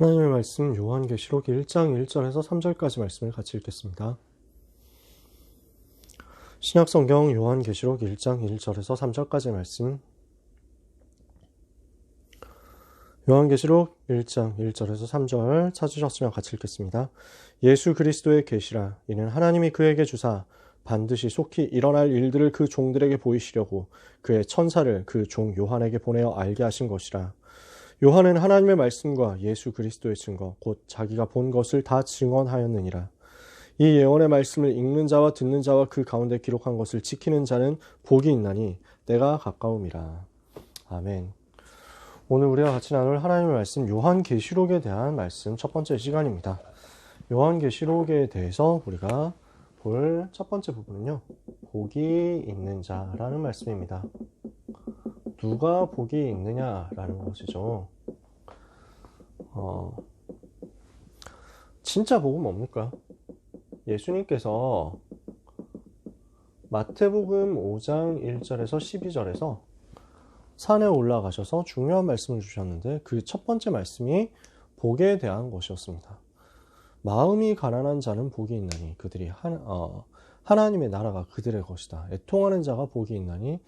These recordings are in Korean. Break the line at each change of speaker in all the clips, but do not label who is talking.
하나님의 말씀 요한계시록 1장 1절에서 3절까지 말씀을 같이 읽겠습니다. 신약성경 요한계시록 1장 1절에서 3절까지 말씀. 요한계시록 1장 1절에서 3절 찾으셨으면 같이 읽겠습니다. 예수 그리스도의 계시라. 이는 하나님이 그에게 주사 반드시 속히 일어날 일들을 그 종들에게 보이시려고 그의 천사를 그 종 요한에게 보내어 알게 하신 것이라. 요한은 하나님의 말씀과 예수 그리스도의 증거 곧 자기가 본 것을 다 증언하였느니라. 이 예언의 말씀을 읽는 자와 듣는 자와 그 가운데 기록한 것을 지키는 자는 복이 있나니 때가 가까움이라. 아멘. 오늘 우리가 같이 나눌 하나님의 말씀 요한계시록에 대한 말씀 첫 번째 시간입니다. 요한계시록에 대해서 우리가 볼 첫 번째 부분은요, 복이 있는 자라는 말씀입니다. 누가 복이 있느냐라는 것이죠. 진짜 복은 뭡니까? 예수님께서 마태복음 5장 1절에서 12절에서 산에 올라가셔서 중요한 말씀을 주셨는데 그 첫 번째 말씀이 복에 대한 것이었습니다. 마음이 가난한 자는 복이 있나니 그들이 하나님의 나라가 그들의 것이다. 애통하는 자가 복이 있나니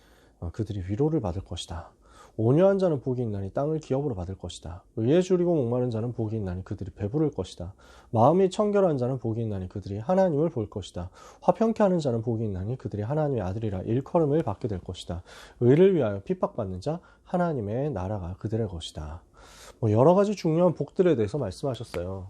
그들이 위로를 받을 것이다. 온유한 자는 복이 있나니 땅을 기업으로 받을 것이다. 의에 줄이고 목마른 자는 복이 있나니 그들이 배부를 것이다. 마음이 청결한 자는 복이 있나니 그들이 하나님을 볼 것이다. 화평케 하는 자는 복이 있나니 그들이 하나님의 아들이라 일컬음을 받게 될 것이다. 의를 위하여 핍박받는 자 하나님의 나라가 그들의 것이다. 여러 가지 중요한 복들에 대해서 말씀하셨어요.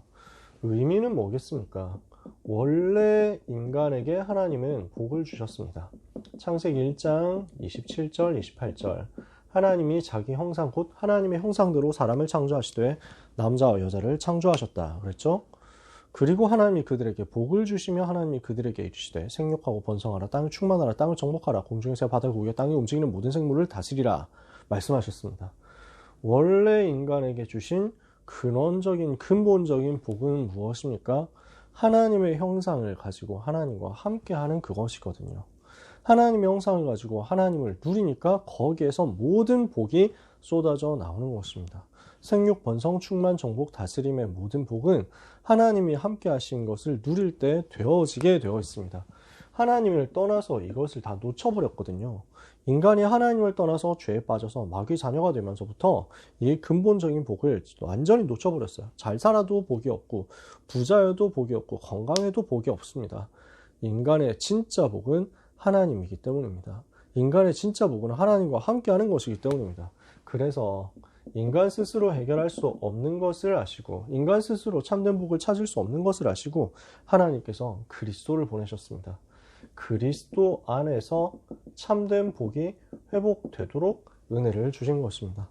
의미는 뭐겠습니까? 원래 인간에게 하나님은 복을 주셨습니다. 창세기 1장 27절 28절 하나님이 자기 형상 곧 하나님의 형상대로 사람을 창조하시되 남자와 여자를 창조하셨다 그랬죠. 그리고 하나님이 그들에게 복을 주시며 하나님이 그들에게 이르시되 생육하고 번성하라 땅을 충만하라 땅을 정복하라 공중의 새 바다의 고기와 땅에 움직이는 모든 생물을 다스리라 말씀하셨습니다. 원래 인간에게 주신 근원적인 근본적인 복은 무엇입니까? 하나님의 형상을 가지고 하나님과 함께하는 그것이거든요. 하나님의 형상을 가지고 하나님을 누리니까 거기에서 모든 복이 쏟아져 나오는 것입니다. 생육, 번성, 충만, 정복, 다스림의 모든 복은 하나님이 함께 하신 것을 누릴 때 되어지게 되어 있습니다. 하나님을 떠나서 이것을 다 놓쳐버렸거든요. 인간이 하나님을 떠나서 죄에 빠져서 마귀 자녀가 되면서부터 이 근본적인 복을 완전히 놓쳐버렸어요. 잘 살아도 복이 없고 부자여도 복이 없고 건강해도 복이 없습니다. 인간의 진짜 복은 하나님이기 때문입니다. 인간의 진짜 복은 하나님과 함께하는 것이기 때문입니다. 그래서 인간 스스로 해결할 수 없는 것을 아시고 인간 스스로 참된 복을 찾을 수 없는 것을 아시고 하나님께서 그리스도를 보내셨습니다. 그리스도 안에서 참된 복이 회복되도록 은혜를 주신 것입니다.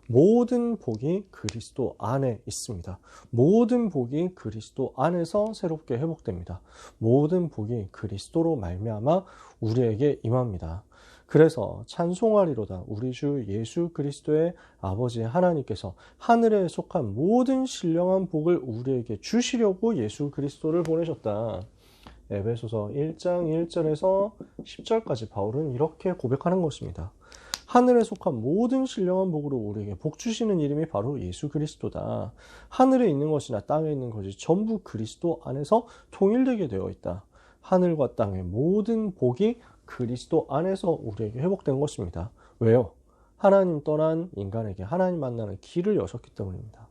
모든 복이 그리스도 안에 있습니다. 모든 복이 그리스도 안에서 새롭게 회복됩니다. 모든 복이 그리스도로 말미암아 우리에게 임합니다. 그래서 찬송하리로다 우리 주 예수 그리스도의 아버지 하나님께서 하늘에 속한 모든 신령한 복을 우리에게 주시려고 예수 그리스도를 보내셨다. 에베소서 1장 1절에서 10절까지 바울은 이렇게 고백하는 것입니다. 하늘에 속한 모든 신령한 복으로 우리에게 복 주시는 이름이 바로 예수 그리스도다. 하늘에 있는 것이나 땅에 있는 것이 전부 그리스도 안에서 통일되게 되어 있다. 하늘과 땅의 모든 복이 그리스도 안에서 우리에게 회복된 것입니다. 왜요? 하나님 떠난 인간에게 하나님 만나는 길을 여셨기 때문입니다.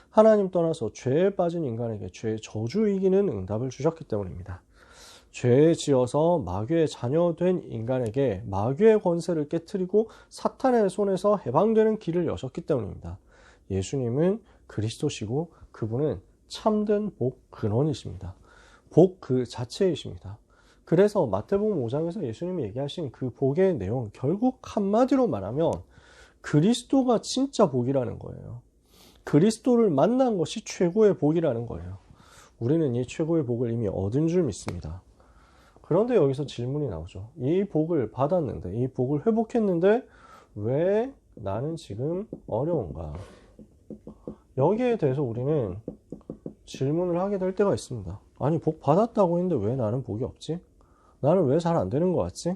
하나님 떠나서 죄에 빠진 인간에게 죄의 저주 이기는 응답을 주셨기 때문입니다. 죄에 지어서 마귀의 자녀된 인간에게 마귀의 권세를 깨트리고 사탄의 손에서 해방되는 길을 여셨기 때문입니다. 예수님은 그리스도시고 그분은 참된 복 근원이십니다. 복 그 자체이십니다. 그래서 마태복음 5장에서 예수님이 얘기하신 그 복의 내용 결국 한마디로 말하면 그리스도가 진짜 복이라는 거예요. 그리스도를 만난 것이 최고의 복이라는 거예요. 우리는 이 최고의 복을 이미 얻은 줄 믿습니다. 그런데 여기서 질문이 나오죠. 이 복을 받았는데, 이 복을 회복했는데 왜 나는 지금 어려운가? 여기에 대해서 우리는 질문을 하게 될 때가 있습니다. 아니, 복 받았다고 했는데 왜 나는 복이 없지? 나는 왜 잘 안 되는 것 같지?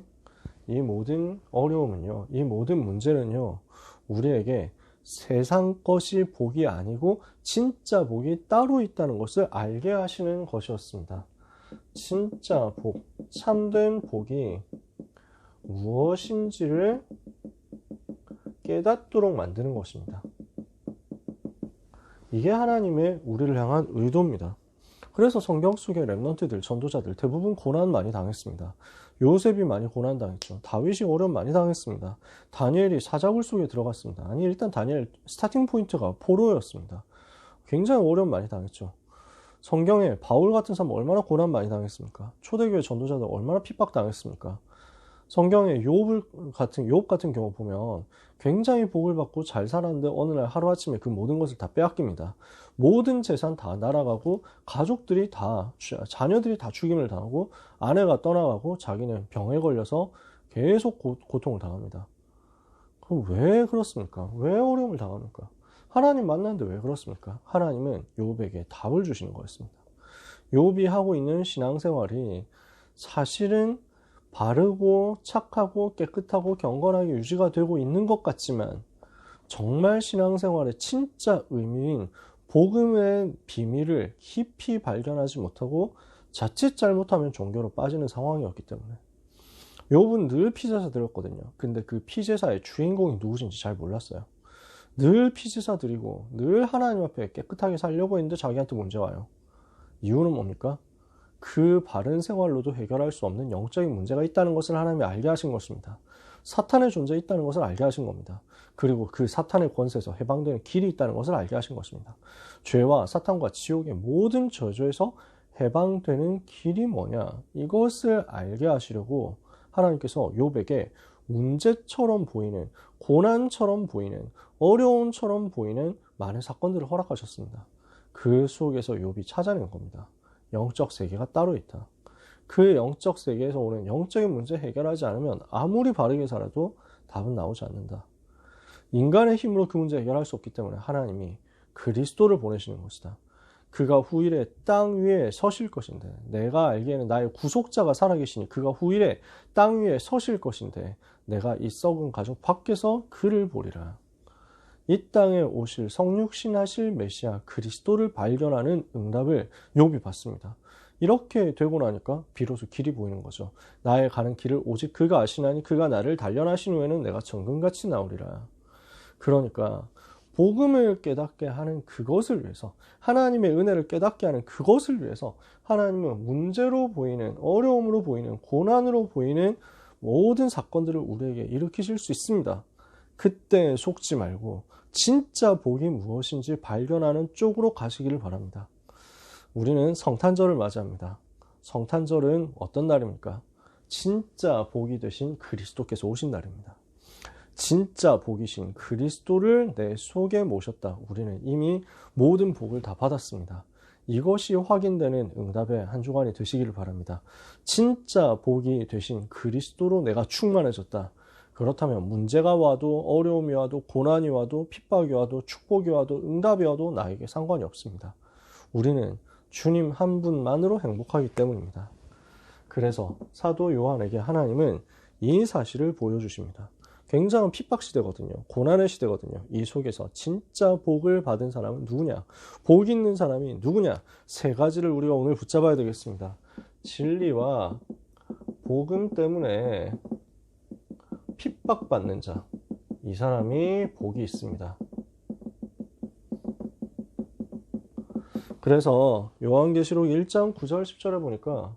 이 모든 어려움은요, 이 모든 문제는요, 우리에게 세상 것이 복이 아니고 진짜 복이 따로 있다는 것을 알게 하시는 것이었습니다. 진짜 복, 참된 복이 무엇인지를 깨닫도록 만드는 것입니다. 이게 하나님의 우리를 향한 의도입니다. 그래서 성경 속의 렘넌트들, 전도자들 대부분 고난 많이 당했습니다. 요셉이 많이 고난 당했죠. 다윗이 어려움 많이 당했습니다. 다니엘이 사자굴 속에 들어갔습니다. 아니, 일단 다니엘 스타팅 포인트가 포로였습니다. 굉장히 어려움 많이 당했죠. 성경에 바울 같은 사람 얼마나 고난 많이 당했습니까? 초대교회 전도자들 얼마나 핍박 당했습니까? 성경에 욥 같은 경우 보면 굉장히 복을 받고 잘 살았는데 어느 날 하루아침에 그 모든 것을 다 빼앗깁니다. 모든 재산 다 날아가고 가족들이 다, 자녀들이 다 죽임을 당하고 아내가 떠나가고 자기는 병에 걸려서 계속 고통을 당합니다. 그럼 왜 그렇습니까? 왜 어려움을 당합니까? 하나님 만났는데 왜 그렇습니까? 하나님은 욥에게 답을 주시는 거였습니다. 욥이 하고 있는 신앙생활이 사실은 바르고 착하고 깨끗하고 경건하게 유지가 되고 있는 것 같지만 정말 신앙생활의 진짜 의미인 복음의 비밀을 깊이 발견하지 못하고 자칫 잘못하면 종교로 빠지는 상황이었기 때문에 욥은 늘 피제사 드렸거든요. 근데 그 피제사의 주인공이 누구신지 잘 몰랐어요. 늘 피제사 드리고 늘 하나님 앞에 깨끗하게 살려고 했는데 자기한테 문제 와요. 이유는 뭡니까? 그 바른 생활로도 해결할 수 없는 영적인 문제가 있다는 것을 하나님이 알게 하신 것입니다. 사탄의 존재가 있다는 것을 알게 하신 겁니다. 그리고 그 사탄의 권세에서 해방되는 길이 있다는 것을 알게 하신 것입니다. 죄와 사탄과 지옥의 모든 저주에서 해방되는 길이 뭐냐? 이것을 알게 하시려고 하나님께서 욥에게 문제처럼 보이는, 고난처럼 보이는, 어려움처럼 보이는 많은 사건들을 허락하셨습니다. 그 속에서 욥이 찾아낸 겁니다. 영적 세계가 따로 있다. 그 영적 세계에서 오는 영적인 문제 해결하지 않으면 아무리 바르게 살아도 답은 나오지 않는다. 인간의 힘으로 그 문제 해결할 수 없기 때문에 하나님이 그리스도를 보내시는 것이다. 그가 후일에 땅 위에 서실 것인데, 내가 알기에는 나의 구속자가 살아계시니 그가 후일에 땅 위에 서실 것인데 내가 이 썩은 가죽 밖에서 그를 보리라. 이 땅에 오실 성육신하실 메시아 그리스도를 발견하는 응답을 욥이 받습니다. 이렇게 되고 나니까 비로소 길이 보이는 거죠. 나의 가는 길을 오직 그가 아시나니 그가 나를 단련하신 후에는 내가 정금같이 나오리라. 그러니까 복음을 깨닫게 하는 그것을 위해서, 하나님의 은혜를 깨닫게 하는 그것을 위해서 하나님은 문제로 보이는, 어려움으로 보이는, 고난으로 보이는 모든 사건들을 우리에게 일으키실 수 있습니다. 그때 속지 말고 진짜 복이 무엇인지 발견하는 쪽으로 가시기를 바랍니다. 우리는 성탄절을 맞이합니다. 성탄절은 어떤 날입니까? 진짜 복이 되신 그리스도께서 오신 날입니다. 진짜 복이신 그리스도를 내 속에 모셨다. 우리는 이미 모든 복을 다 받았습니다. 이것이 확인되는 응답의 한 주간이 되시기를 바랍니다. 진짜 복이 되신 그리스도로 내가 충만해졌다. 그렇다면 문제가 와도, 어려움이 와도, 고난이 와도, 핍박이 와도, 축복이 와도, 응답이 와도 나에게 상관이 없습니다. 우리는 주님 한 분만으로 행복하기 때문입니다. 그래서 사도 요한에게 하나님은 이 사실을 보여주십니다. 굉장한 핍박 시대거든요. 고난의 시대거든요. 이 속에서 진짜 복을 받은 사람은 누구냐? 복 있는 사람이 누구냐? 세 가지를 우리가 오늘 붙잡아야 되겠습니다. 진리와 복음 때문에 핍박받는 자, 이 사람이 복이 있습니다. 그래서 요한계시록 1장 9절 10절에 보니까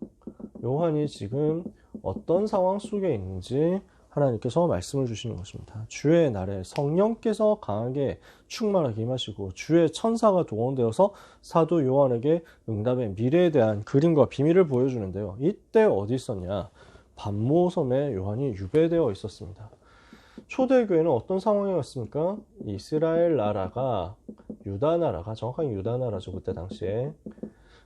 요한이 지금 어떤 상황 속에 있는지 하나님께서 말씀을 주시는 것입니다. 주의 날에 성령께서 강하게 충만하게 임하시고 주의 천사가 동원되어서 사도 요한에게 응답의 미래에 대한 그림과 비밀을 보여주는데요. 이때 어디 있었냐? 반모섬에 요한이 유배되어 있었습니다. 초대교회는 어떤 상황이었습니까? 이스라엘 나라가, 유다 나라가, 정확하게 유다 나라죠, 그때 당시에.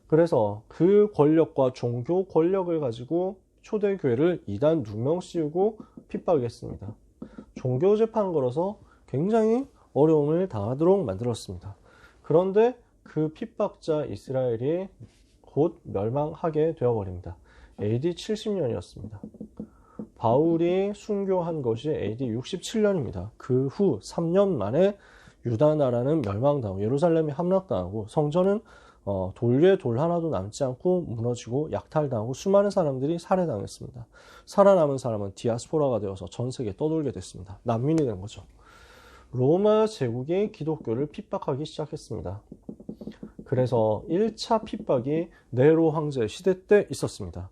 그래서 그 권력과 종교 권력을 가지고 초대교회를 이단 누명 씌우고 핍박했습니다. 종교 재판 걸어서 굉장히 어려움을 당하도록 만들었습니다. 그런데 그 핍박자 이스라엘이 곧 멸망하게 되어버립니다. AD 70년이었습니다. 바울이 순교한 것이 AD 67년입니다. 그 후 3년 만에 유다 나라는 멸망당하고 예루살렘이 함락당하고 성전은 돌 위에 돌 하나도 남지 않고 무너지고 약탈당하고 수많은 사람들이 살해당했습니다. 살아남은 사람은 디아스포라가 되어서 전 세계에 떠돌게 됐습니다. 난민이 된 거죠. 로마 제국이 기독교를 핍박하기 시작했습니다. 그래서 1차 핍박이 네로 황제 시대 때 있었습니다.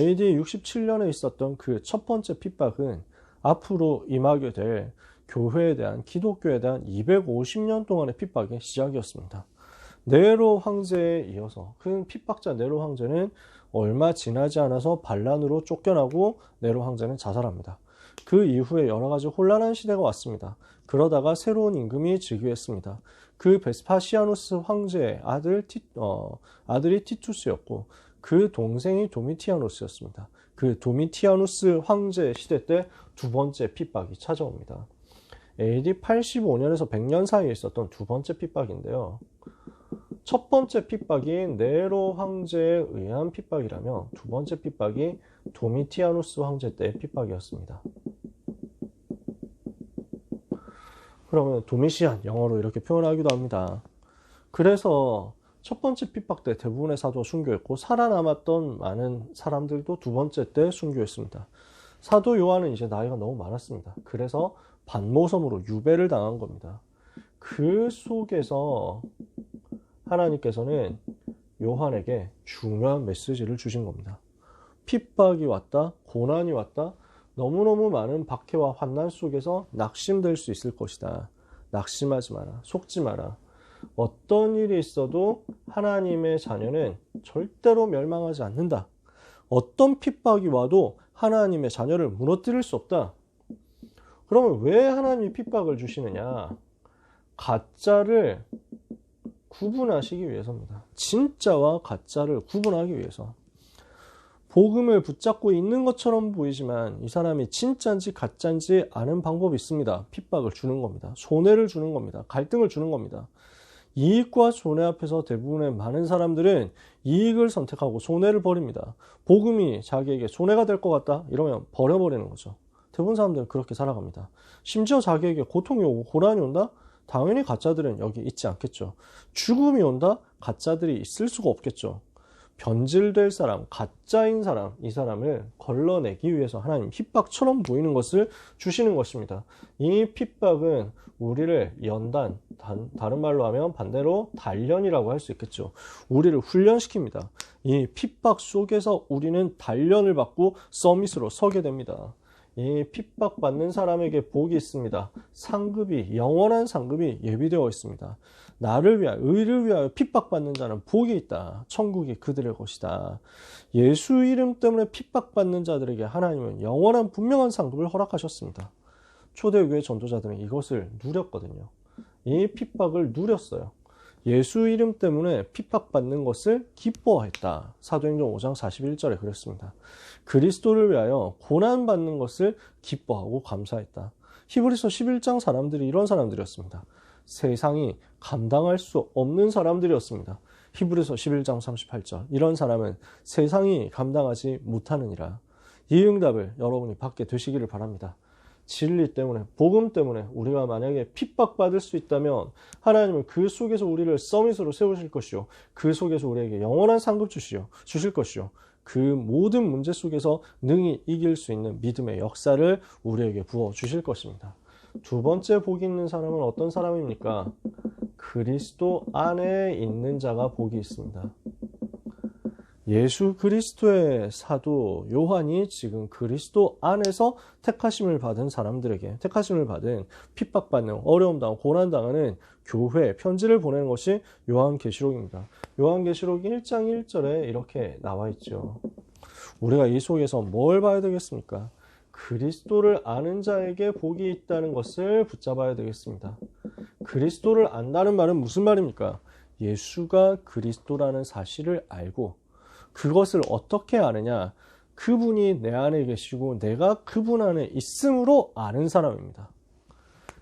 AD 67년에 있었던 그 첫 번째 핍박은 앞으로 임하게 될 교회에 대한, 기독교에 대한 250년 동안의 핍박의 시작이었습니다. 네로 황제에 이어서 그 핍박자 네로 황제는 얼마 지나지 않아서 반란으로 쫓겨나고 네로 황제는 자살합니다. 그 이후에 여러 가지 혼란한 시대가 왔습니다. 그러다가 새로운 임금이 즉위했습니다. 그 베스파시아누스 황제의 아들이 티투스였고 그 동생이 도미티아누스였습니다. 그 도미티아누스 황제 시대 때 두 번째 핍박이 찾아옵니다. AD 85년에서 100년 사이에 있었던 두 번째 핍박인데요. 첫 번째 핍박이 네로 황제에 의한 핍박이라면 두 번째 핍박이 도미티아누스 황제 때의 핍박이었습니다. 그러면 도미시안, 영어로 이렇게 표현하기도 합니다. 그래서 첫 번째 핍박 때 대부분의 사도가 순교했고 살아남았던 많은 사람들도 두 번째 때 순교했습니다. 사도 요한은 이제 나이가 너무 많았습니다. 그래서 반모섬으로 유배를 당한 겁니다. 그 속에서 하나님께서는 요한에게 중요한 메시지를 주신 겁니다. 핍박이 왔다, 고난이 왔다, 너무너무 많은 박해와 환난 속에서 낙심될 수 있을 것이다. 낙심하지 마라, 속지 마라. 어떤 일이 있어도 하나님의 자녀는 절대로 멸망하지 않는다. 어떤 핍박이 와도 하나님의 자녀를 무너뜨릴 수 없다. 그러면 왜 하나님이 핍박을 주시느냐? 가짜를 구분하시기 위해서입니다. 진짜와 가짜를 구분하기 위해서. 복음을 붙잡고 있는 것처럼 보이지만 이 사람이 진짜인지 가짜인지 아는 방법이 있습니다. 핍박을 주는 겁니다. 손해를 주는 겁니다. 갈등을 주는 겁니다. 이익과 손해 앞에서 대부분의 많은 사람들은 이익을 선택하고 손해를 버립니다. 복음이 자기에게 손해가 될 것 같다? 이러면 버려버리는 거죠. 대부분 사람들은 그렇게 살아갑니다. 심지어 자기에게 고통이 오고 고난이 온다? 당연히 가짜들은 여기 있지 않겠죠. 죽음이 온다? 가짜들이 있을 수가 없겠죠. 변질될 사람, 가짜인 사람, 이 사람을 걸러내기 위해서 하나님 핍박처럼 보이는 것을 주시는 것입니다. 이 핍박은 우리를 연단, 다른 말로 하면 반대로 단련이라고 할 수 있겠죠. 우리를 훈련시킵니다. 이 핍박 속에서 우리는 단련을 받고 서밋으로 서게 됩니다. 이 핍박받는 사람에게 복이 있습니다. 상급이, 영원한 상급이 예비되어 있습니다. 나를 위하여, 의를 위하여 핍박받는 자는 복이 있다. 천국이 그들의 것이다. 예수 이름 때문에 핍박받는 자들에게 하나님은 영원한 분명한 상급을 허락하셨습니다. 초대교회 전도자들은 이것을 누렸거든요. 이 핍박을 누렸어요. 예수 이름 때문에 핍박받는 것을 기뻐했다. 사도행전 5장 41절에 그랬습니다. 그리스도를 위하여 고난받는 것을 기뻐하고 감사했다. 히브리서 11장 사람들이 이런 사람들이었습니다. 세상이 감당할 수 없는 사람들이었습니다. 히브리서 11장 38절. 이런 사람은 세상이 감당하지 못하느니라. 이 응답을 여러분이 받게 되시기를 바랍니다. 진리 때문에, 복음 때문에 우리가 만약에 핍박받을 수 있다면 하나님은 그 속에서 우리를 서밋으로 세우실 것이요, 그 속에서 우리에게 영원한 상급 주실 것이요, 그 모든 문제 속에서 능히 이길 수 있는 믿음의 역사를 우리에게 부어주실 것입니다. 두 번째 복이 있는 사람은 어떤 사람입니까? 그리스도 안에 있는 자가 복이 있습니다. 예수 그리스도의 사도 요한이 지금 그리스도 안에서 택하심을 받은 사람들에게, 택하심을 받은 핍박받는, 어려움 당하고 고난 당하는 교회 편지를 보내는 것이 요한계시록입니다. 요한계시록 1장 1절에 이렇게 나와 있죠. 우리가 이 속에서 뭘 봐야 되겠습니까? 그리스도를 아는 자에게 복이 있다는 것을 붙잡아야 되겠습니다. 그리스도를 안다는 말은 무슨 말입니까? 예수가 그리스도라는 사실을 알고, 그것을 어떻게 아느냐? 그분이 내 안에 계시고 내가 그분 안에 있음으로 아는 사람입니다.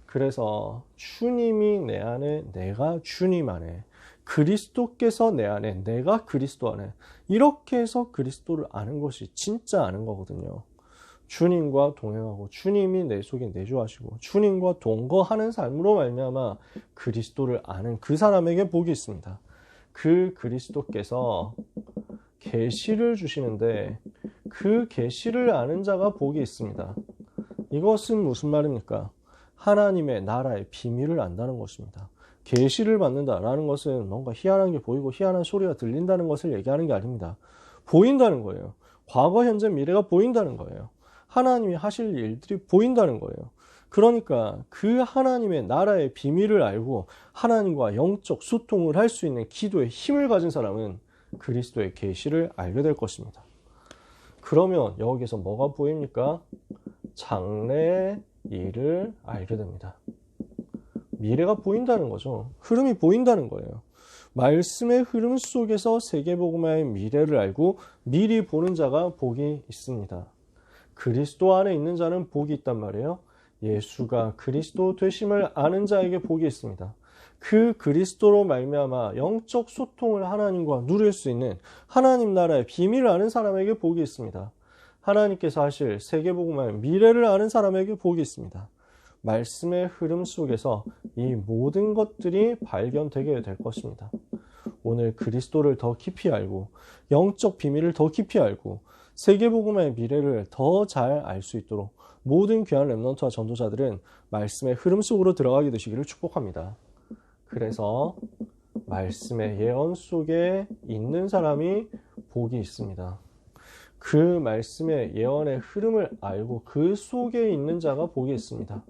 그래서 주님이 내 안에, 내가 주님 안에, 그리스도께서 내 안에, 내가 그리스도 안에, 이렇게 해서 그리스도를 아는 것이 진짜 아는 거거든요. 주님과 동행하고 주님이 내 속에 내주하시고 주님과 동거하는 삶으로 말미암아 그리스도를 아는 그 사람에게 복이 있습니다. 그 그리스도께서 계시를 주시는데 그 계시를 아는 자가 복이 있습니다. 이것은 무슨 말입니까? 하나님의 나라의 비밀을 안다는 것입니다. 계시를 받는다라는 것은 뭔가 희한한 게 보이고 희한한 소리가 들린다는 것을 얘기하는 게 아닙니다. 보인다는 거예요. 과거, 현재, 미래가 보인다는 거예요. 하나님이 하실 일들이 보인다는 거예요. 그러니까 그 하나님의 나라의 비밀을 알고 하나님과 영적 소통을 할 수 있는 기도의 힘을 가진 사람은 그리스도의 계시를 알게 될 것입니다. 그러면 여기서 뭐가 보입니까? 장래의 일을 알게 됩니다. 미래가 보인다는 거죠. 흐름이 보인다는 거예요. 말씀의 흐름 속에서 세계복음화의 미래를 알고 미리 보는 자가 복이 있습니다. 그리스도 안에 있는 자는 복이 있단 말이에요. 예수가 그리스도 되심을 아는 자에게 복이 있습니다. 그 그리스도로 말미암아 영적 소통을 하나님과 누릴 수 있는 하나님 나라의 비밀을 아는 사람에게 복이 있습니다. 하나님께서 하실 세계복음화의 미래를 아는 사람에게 복이 있습니다. 말씀의 흐름 속에서 이 모든 것들이 발견되게 될 것입니다. 오늘 그리스도를 더 깊이 알고 영적 비밀을 더 깊이 알고 세계복음화의 미래를 더 잘 알 수 있도록 모든 귀한 렘넌트와 전도자들은 말씀의 흐름 속으로 들어가게 되시기를 축복합니다. 그래서 말씀의 예언 속에 있는 사람이 복이 있습니다. 그 말씀의 예언의 흐름을 알고 그 속에 있는 자가 복이 있습니다.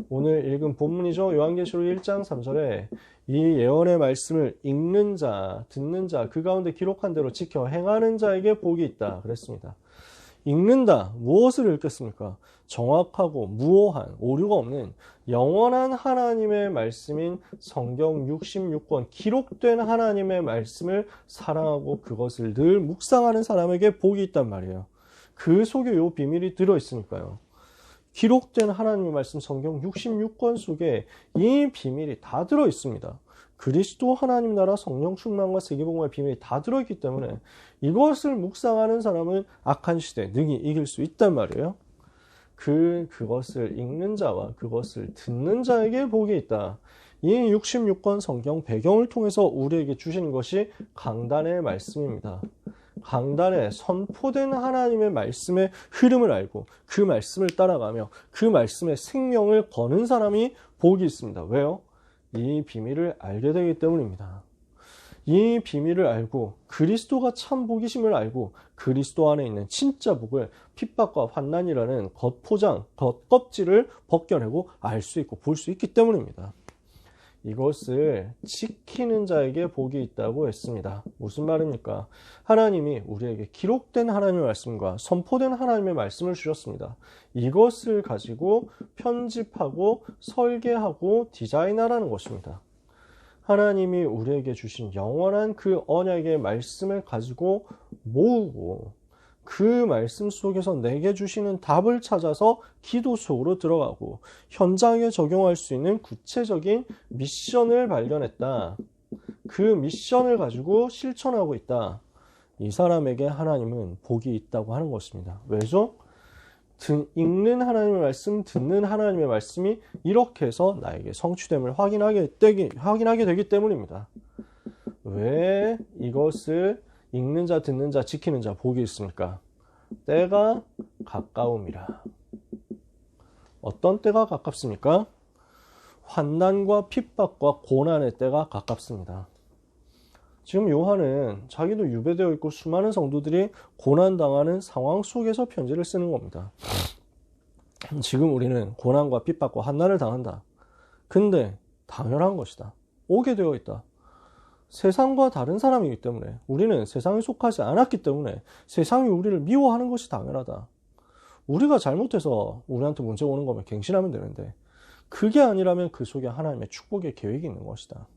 오늘 읽은 본문이죠. 요한계시록 1장 3절에 이 예언의 말씀을 읽는 자, 듣는 자, 그 가운데 기록한 대로 지켜 행하는 자에게 복이 있다 그랬습니다. 읽는다. 무엇을 읽겠습니까? 정확하고 무오한, 오류가 없는 영원한 하나님의 말씀인 성경 66권 기록된 하나님의 말씀을 사랑하고 그것을 늘 묵상하는 사람에게 복이 있단 말이에요. 그 속에 요 비밀이 들어있으니까요. 기록된 하나님의 말씀 성경 66권 속에 이 비밀이 다 들어있습니다. 그리스도 하나님 나라 성령 충만과 세계복음의 비밀이 다 들어있기 때문에 이것을 묵상하는 사람은 악한 시대 능히 이길 수 있단 말이에요. 그것을 읽는 자와 그것을 듣는 자에게 복이 있다. 이 66권 성경 배경을 통해서 우리에게 주시는 것이 강단의 말씀입니다. 강단에 선포된 하나님의 말씀의 흐름을 알고 그 말씀을 따라가며 그 말씀의 생명을 거는 사람이 복이 있습니다. 왜요? 이 비밀을 알게 되기 때문입니다. 이 비밀을 알고 그리스도가 참 복이심을 알고 그리스도 안에 있는 진짜 복을 핍박과 환난이라는 겉포장, 겉껍질을 벗겨내고 알 수 있고 볼 수 있기 때문입니다. 이것을 지키는 자에게 복이 있다고 했습니다. 무슨 말입니까? 하나님이 우리에게 기록된 하나님의 말씀과 선포된 하나님의 말씀을 주셨습니다. 이것을 가지고 편집하고 설계하고 디자인하라는 것입니다. 하나님이 우리에게 주신 영원한 그 언약의 말씀을 가지고 모으고 그 말씀 속에서 내게 주시는 답을 찾아서 기도 속으로 들어가고 현장에 적용할 수 있는 구체적인 미션을 발견했다. 그 미션을 가지고 실천하고 있다. 이 사람에게 하나님은 복이 있다고 하는 것입니다. 왜죠? 읽는 하나님의 말씀, 듣는 하나님의 말씀이 이렇게 해서 나에게 성취됨을 확인하게 되기 때문입니다. 왜 이것을 읽는 자, 듣는 자, 지키는 자 복이 있습니까? 때가 가까움이라. 어떤 때가 가깝습니까? 환난과 핍박과 고난의 때가 가깝습니다. 지금 요한은 자기도 유배되어 있고 수많은 성도들이 고난당하는 상황 속에서 편지를 쓰는 겁니다. 지금 우리는 고난과 핍박과 환난을 당한다. 근데 당연한 것이다. 오게 되어 있다. 세상과 다른 사람이기 때문에 우리는 세상에 속하지 않았기 때문에 세상이 우리를 미워하는 것이 당연하다. 우리가 잘못해서 우리한테 문제가 오는 거면 갱신하면 되는데 그게 아니라면 그 속에 하나님의 축복의 계획이 있는 것이다.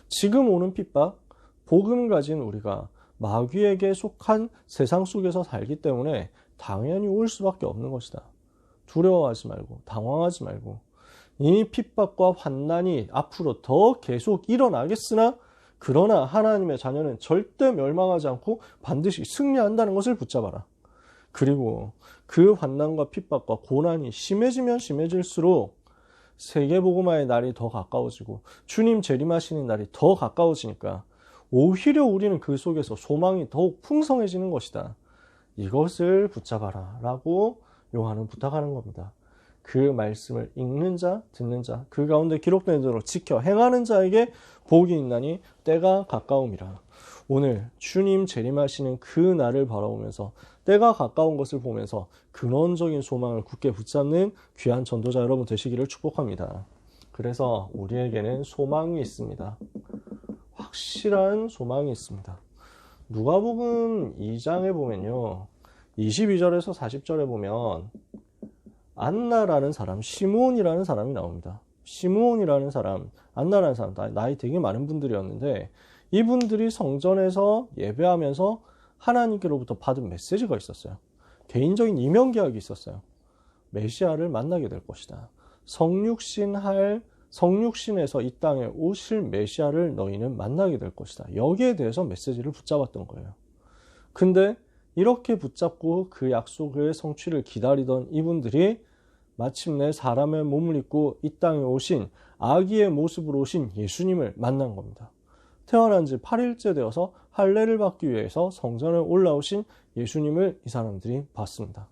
지금 오는 핍박, 복음 가진 우리가 마귀에게 속한 세상 속에서 살기 때문에 당연히 올 수밖에 없는 것이다. 두려워하지 말고 당황하지 말고 이 핍박과 환난이 앞으로 더 계속 일어나겠으나 그러나 하나님의 자녀는 절대 멸망하지 않고 반드시 승리한다는 것을 붙잡아라. 그리고 그 환난과 핍박과 고난이 심해지면 심해질수록 세계복음화의 날이 더 가까워지고 주님 재림하시는 날이 더 가까워지니까 오히려 우리는 그 속에서 소망이 더욱 풍성해지는 것이다. 이것을 붙잡아라 라고 요한은 부탁하는 겁니다. 그 말씀을 읽는 자, 듣는 자, 그 가운데 기록된 대로 지켜 행하는 자에게 복이 있나니 때가 가까움이라. 오늘 주님 재림하시는 그 날을 바라보면서 때가 가까운 것을 보면서 근원적인 소망을 굳게 붙잡는 귀한 전도자 여러분 되시기를 축복합니다. 그래서 우리에게는 소망이 있습니다. 확실한 소망이 있습니다. 누가복음 2장에 보면요, 22절에서 40절에 보면 안나라는 사람, 시므온이라는 사람이 나옵니다. 시므온이라는 사람, 안나라는 사람, 나이 되게 많은 분들이었는데 이분들이 성전에서 예배하면서 하나님께로부터 받은 메시지가 있었어요. 개인적인 이면계약이 있었어요. 메시아를 만나게 될 것이다. 성육신에서 이 땅에 오실 메시아를 너희는 만나게 될 것이다. 여기에 대해서 메시지를 붙잡았던 거예요. 근데 이렇게 붙잡고 그 약속의 성취를 기다리던 이분들이 마침내 사람의 몸을 입고 이 땅에 오신 아기의 모습으로 오신 예수님을 만난 겁니다. 태어난 지 8일째 되어서 할례를 받기 위해서 성전에 올라오신 예수님을 이 사람들이 봤습니다.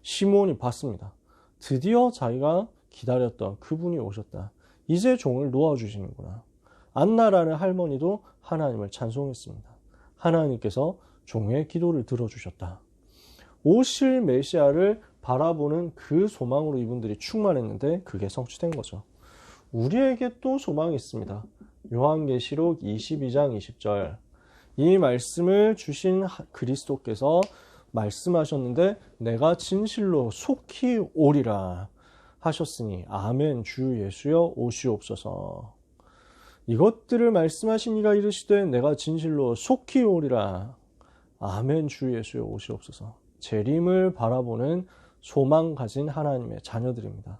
시므온이 봤습니다. 드디어 자기가 기다렸던 그분이 오셨다. 이제 종을 놓아주시는구나. 안나라는 할머니도 하나님을 찬송했습니다. 하나님께서 종의 기도를 들어주셨다. 오실 메시아를 바라보는 그 소망으로 이분들이 충만했는데 그게 성취된 거죠. 우리에게 또 소망이 있습니다. 요한계시록 22장 20절. 이 말씀을 주신 그리스도께서 말씀하셨는데 내가 진실로 속히 오리라 하셨으니 아멘 주 예수여 오시옵소서. 이것들을 말씀하신 이가 이르시되 내가 진실로 속히 오리라. 아멘 주 예수여 오시옵소서. 재림을 바라보는 소망 가진 하나님의 자녀들입니다.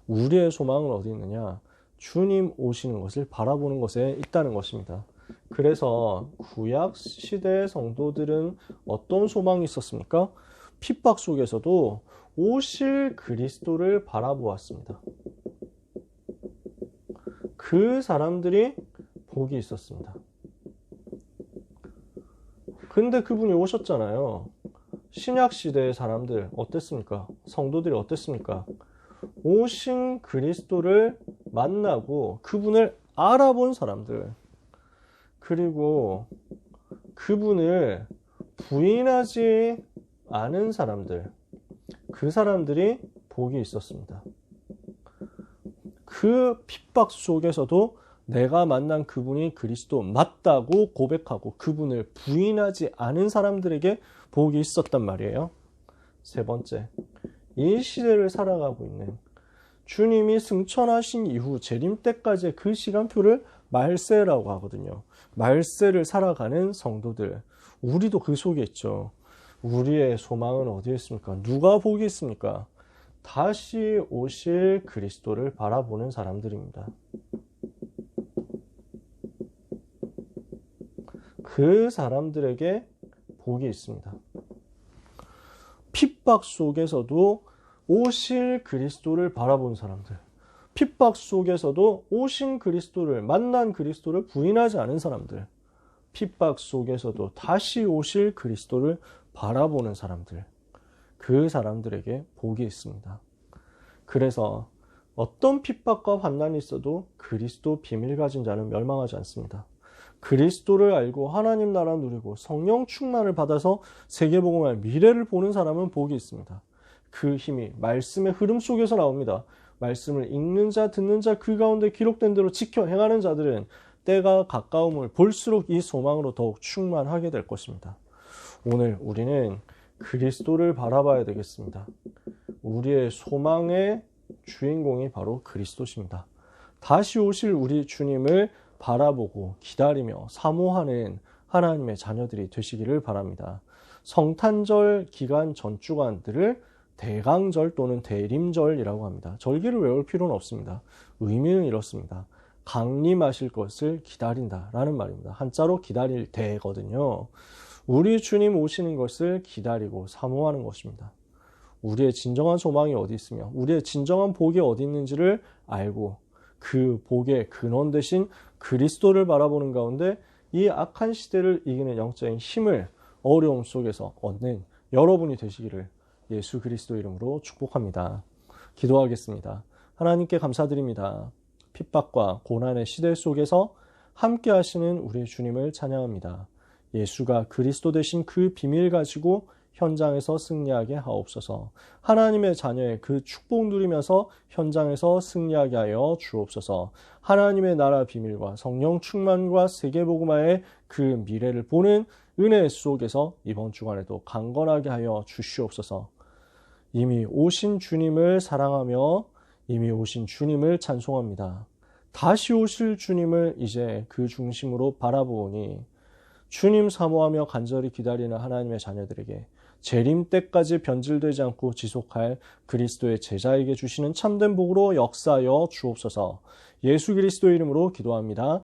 우리의 소망은 어디 있느냐? 주님 오시는 것을 바라보는 것에 있다는 것입니다. 그래서 구약 시대의 성도들은 어떤 소망이 있었습니까? 핍박 속에서도 오실 그리스도를 바라보았습니다. 그 사람들이 복이 있었습니다. 근데 그분이 오셨잖아요. 신약 시대의 사람들 어땠습니까? 성도들이 어땠습니까? 오신 그리스도를 만나고 그분을 알아본 사람들, 그리고 그분을 부인하지 않은 사람들, 그 사람들이 복이 있었습니다. 그 핍박 속에서도 내가 만난 그분이 그리스도 맞다고 고백하고 그분을 부인하지 않은 사람들에게 복이 있었단 말이에요. 세 번째, 이 시대를 살아가고 있는 주님이 승천하신 이후 재림 때까지의 그 시간표를 말세라고 하거든요. 말세를 살아가는 성도들, 우리도 그 속에 있죠. 우리의 소망은 어디에 있습니까? 누가 복이 있습니까? 다시 오실 그리스도를 바라보는 사람들입니다. 그 사람들에게 복이 있습니다. 핍박 속에서도 오실 그리스도를 바라본 사람들, 핍박 속에서도 오신 그리스도를, 만난 그리스도를 부인하지 않은 사람들, 핍박 속에서도 다시 오실 그리스도를 바라보는 사람들, 그 사람들에게 복이 있습니다. 그래서 어떤 핍박과 환난이 있어도 그리스도 비밀 가진 자는 멸망하지 않습니다. 그리스도를 알고 하나님 나라 누리고 성령 충만을 받아서 세계복음화의 미래를 보는 사람은 복이 있습니다. 그 힘이 말씀의 흐름 속에서 나옵니다. 말씀을 읽는 자, 듣는 자, 그 가운데 기록된 대로 지켜 행하는 자들은 때가 가까움을 볼수록 이 소망으로 더욱 충만하게 될 것입니다. 오늘 우리는 그리스도를 바라봐야 되겠습니다. 우리의 소망의 주인공이 바로 그리스도십니다. 다시 오실 우리 주님을 바라보고 기다리며 사모하는 하나님의 자녀들이 되시기를 바랍니다. 성탄절 기간 전주간들을 대강절 또는 대림절이라고 합니다. 절기를 외울 필요는 없습니다. 의미는 이렇습니다. 강림하실 것을 기다린다라는 말입니다. 한자로 기다릴 대거든요. 우리 주님 오시는 것을 기다리고 사모하는 것입니다. 우리의 진정한 소망이 어디 있으며 우리의 진정한 복이 어디 있는지를 알고 그 복의 근원 되신 그리스도를 바라보는 가운데 이 악한 시대를 이기는 영적인 힘을 어려움 속에서 얻는 여러분이 되시기를 예수 그리스도 이름으로 축복합니다. 기도하겠습니다. 하나님께 감사드립니다. 핍박과 고난의 시대 속에서 함께 하시는 우리 주님을 찬양합니다. 예수가 그리스도 되신 그 비밀 가지고 현장에서 승리하게 하옵소서. 하나님의 자녀의 그 축복 누리면서 현장에서 승리하게 하여 주옵소서. 하나님의 나라 비밀과 성령 충만과 세계복음화의 그 미래를 보는 은혜 속에서 이번 주간에도 강건하게 하여 주시옵소서. 이미 오신 주님을 사랑하며 이미 오신 주님을 찬송합니다. 다시 오실 주님을 이제 그 중심으로 바라보니 주님 사모하며 간절히 기다리는 하나님의 자녀들에게 재림 때까지 변질되지 않고 지속할 그리스도의 제자에게 주시는 참된 복으로 역사하여 주옵소서. 예수 그리스도의 이름으로 기도합니다.